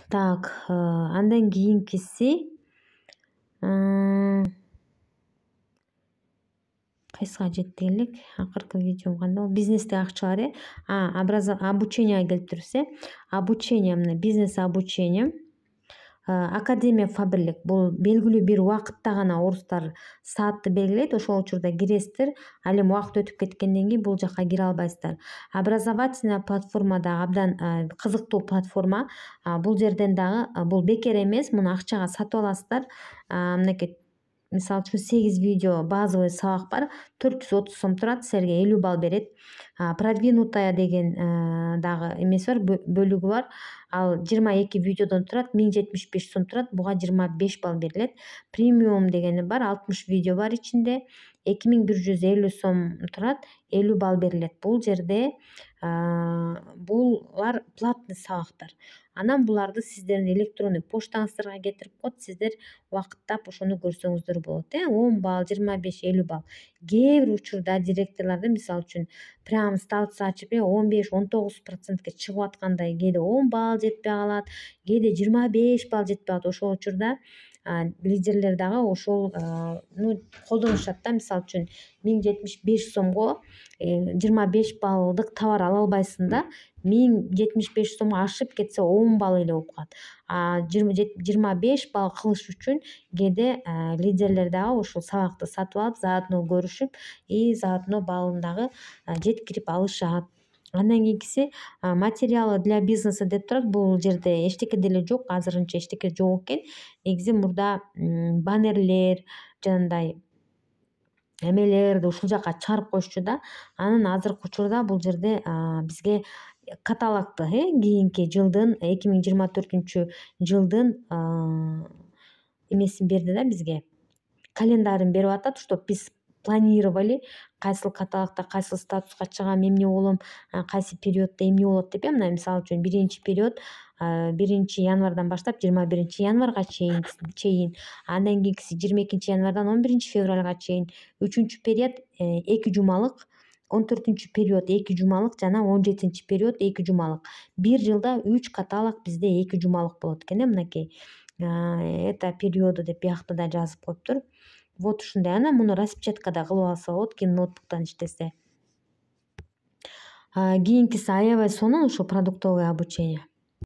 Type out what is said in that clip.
Так, андан кийинкиси кайсыга жетти элек? Акыркы видеом кандай болду? Бизнесте акча бар обученияга келип турбуз. Обучение, мына бизнес обучение. Академия Фаберлик бул белгилүү бир убакытта гана орустар саатты белгилейт, ошол учурда киресиздер. Ал эми убакыт өтүп кеткенден кийин бул жакка кире албайсыздар. Образовательная платформа дагы абдан кызыктуу платформа. Бул жерден дагы бул бекер эмес, муну акчага сатып аласыздар. Мынакей мисалы үчүн 8 видео базовый сабак бар, 430 сом турат, силерге 50 балл берет. Продвинутая деген дагы эмеси бар, бөлүгү бар. Ал 22 видеодон турат, 1075 сом турат, буга 25 балл берилет. Премиум дегени бар, 60 видео бар ичинде, 2150 сом турат, 50 балл берилет. Бул жерде булар платный сабактар. Анан буларды сиздердин электронный почтаңыздарга кетирип коет, сиздер убакыттап ошону көрсөңүздөр болот. 10 балл, 25, 50 балл. Кээ бир учурда директорлорду мисалы үчүн прям ставкасы ачып 15-19%ке чыгып аткандай, кээде 10 балл жетпей калат, кээде 25 балл жетпей калат. Ошол учурда лидерлер дагы ошол колдонушат да. Мисалы үчүн 1075 сомго 25 баллдык товар ала албайсың да. 1075 сомго ашып кетсе 10 балл эле болуп калат. 25 балл кылыш үчүн кээде лидерлер дагы ошол сабакты сатып алып, заодно көрүшүп, заодно баллын дагы жеткирип алышат. Андан кийинкиси материалы для бизнеса деп турат. Бул жерде эчтеке деле жок, азырынча эчтеке жок экен. Негизи мурда баннерлер, жанагындай эмелерди ушул жака чыгарып коюшчу да. Анан азыркы учурда бул жерде бизге каталогду кийинки жылдын 2024 жылдын эмесин берди да бизге. Календарин берип атат, чтоб биз планировали, кайсыл каталогдо кайсыл статуска чыгам, эмне болом, кайсы периоддо эмне болот деп. Мына мисалы үчүн биринчи период 1 январдан баштап 21 январга чейин, андан кийинкиси 22 январдан 11 февралга чейин, 3 период 2 жумалык, 14 период 2 жумалык жана 17 период 2 жумалык. Бир жылда 3 каталог бизде 2 жумалык болот экен. Мынакей это периоду деп биякта да жазып коюптур. Вот ушундай. Анан муну распечаткада кылып алса болот, ким ноутбуктан иштесе. Кийинкиси аябай сонун ушу продуктовое обучение.